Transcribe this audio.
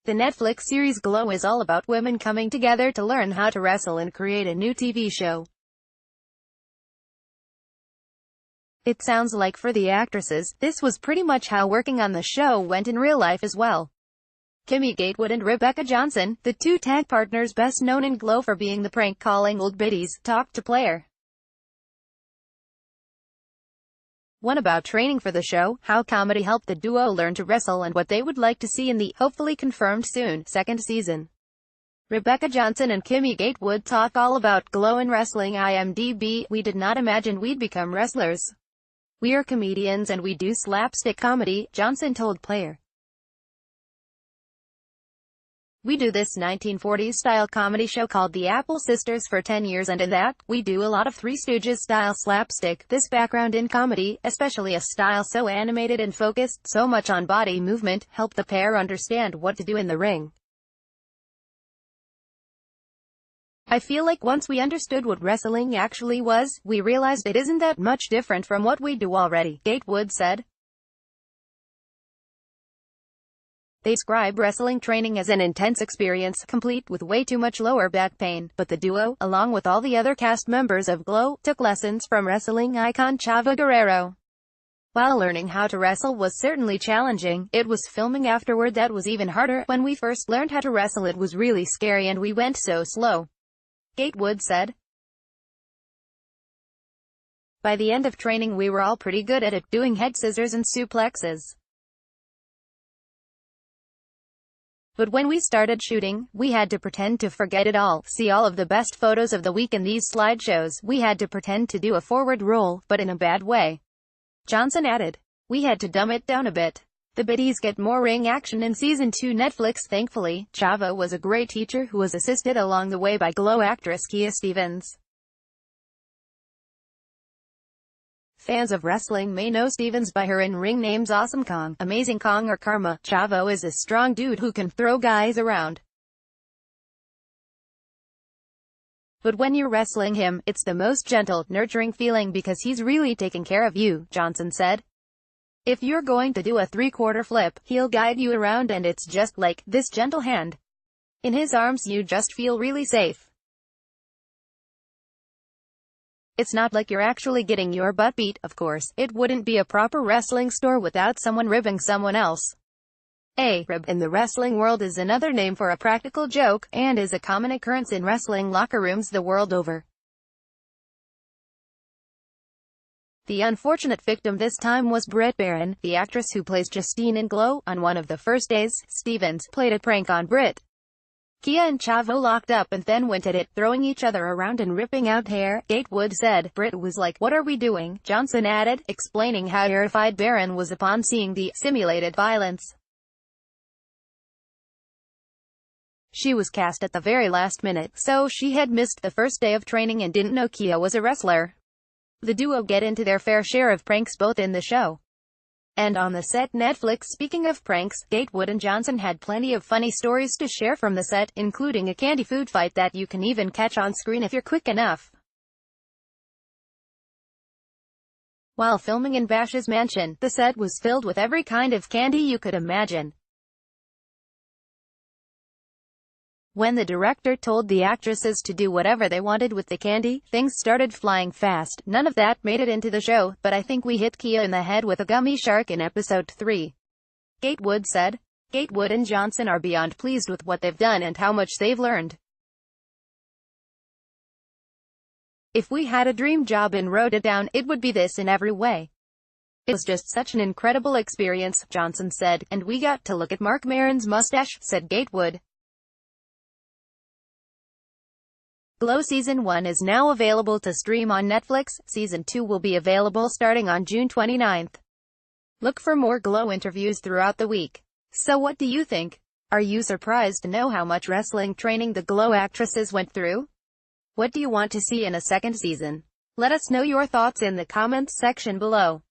The Netflix series Glow is all about women coming together to learn how to wrestle and create a new TV show. It sounds like for the actresses, this was pretty much how working on the show went in real life as well. Kimmy Gatewood and Rebekka Johnson, the two tag partners best known in Glow for being the prank-calling old biddies, talked to Player One about training for the show, how comedy helped the duo learn to wrestle and what they would like to see in the, hopefully confirmed soon, second season. Rebekka Johnson and Kimmy Gatewood talk all about Glow and wrestling. IMDb: We did not imagine we'd become wrestlers. We are comedians and we do slapstick comedy, Johnson told Player. We do this 1940s-style comedy show called The Apple Sisters for 10 years, and in that, we do a lot of Three Stooges-style slapstick. This background in comedy, especially a style so animated and focused so much on body movement, helped the pair understand what to do in the ring. I feel like once we understood what wrestling actually was, we realized it isn't that much different from what we do already, Gatewood said. They describe wrestling training as an intense experience, complete with way too much lower back pain, but the duo, along with all the other cast members of Glow, took lessons from wrestling icon Chavo Guerrero. While learning how to wrestle was certainly challenging, it was filming afterward that was even harder. When we first learned how to wrestle it was really scary and we went so slow, Gatewood said. By the end of training we were all pretty good at it, doing head scissors and suplexes. But when we started shooting, we had to pretend to forget it all. See all of the best photos of the week in these slideshows. We had to pretend to do a forward roll, but in a bad way. Johnson added. We had to dumb it down a bit. The biddies get more ring action in Season 2 Netflix. Thankfully, Chavo was a great teacher who was assisted along the way by Glow actress Kia Stevens. Fans of wrestling may know Stevens by her in-ring names Awesome Kong, Amazing Kong or Karma. Chavo is a strong dude who can throw guys around. But when you're wrestling him, it's the most gentle, nurturing feeling because he's really taking care of you, Johnson said. If you're going to do a three-quarter flip, he'll guide you around and it's just like this gentle hand. In his arms you just feel really safe. It's not like you're actually getting your butt beat, of course. It wouldn't be a proper wrestling store without someone ribbing someone else. A rib in the wrestling world is another name for a practical joke, and is a common occurrence in wrestling locker rooms the world over. The unfortunate victim this time was Britt Baron, the actress who plays Justine in Glow. On one of the first days, Stevens played a prank on Britt. Kia and Chavo locked up and then went at it, throwing each other around and ripping out hair, Gatewood said. Britt was like, "What are we doing?" Johnson added, explaining how terrified Baron was upon seeing the simulated violence. She was cast at the very last minute, so she had missed the first day of training and didn't know Kia was a wrestler. The duo get into their fair share of pranks both in the show and on the set. Netflix. Speaking of pranks, Gatewood and Johnson had plenty of funny stories to share from the set, including a candy food fight that you can even catch on screen if you're quick enough. While filming in Bash's mansion, the set was filled with every kind of candy you could imagine. When the director told the actresses to do whatever they wanted with the candy, things started flying fast. None of that made it into the show, but I think we hit Kia in the head with a gummy shark in episode 3. Gatewood said. Gatewood and Johnson are beyond pleased with what they've done and how much they've learned. If we had a dream job and wrote it down, it would be this in every way. It was just such an incredible experience, Johnson said, and we got to look at Marc Maron's mustache, said Gatewood. Glow Season 1 is now available to stream on Netflix. Season 2 will be available starting on June 29th. Look for more Glow interviews throughout the week. So what do you think? Are you surprised to know how much wrestling training the Glow actresses went through? What do you want to see in a second season? Let us know your thoughts in the comments section below.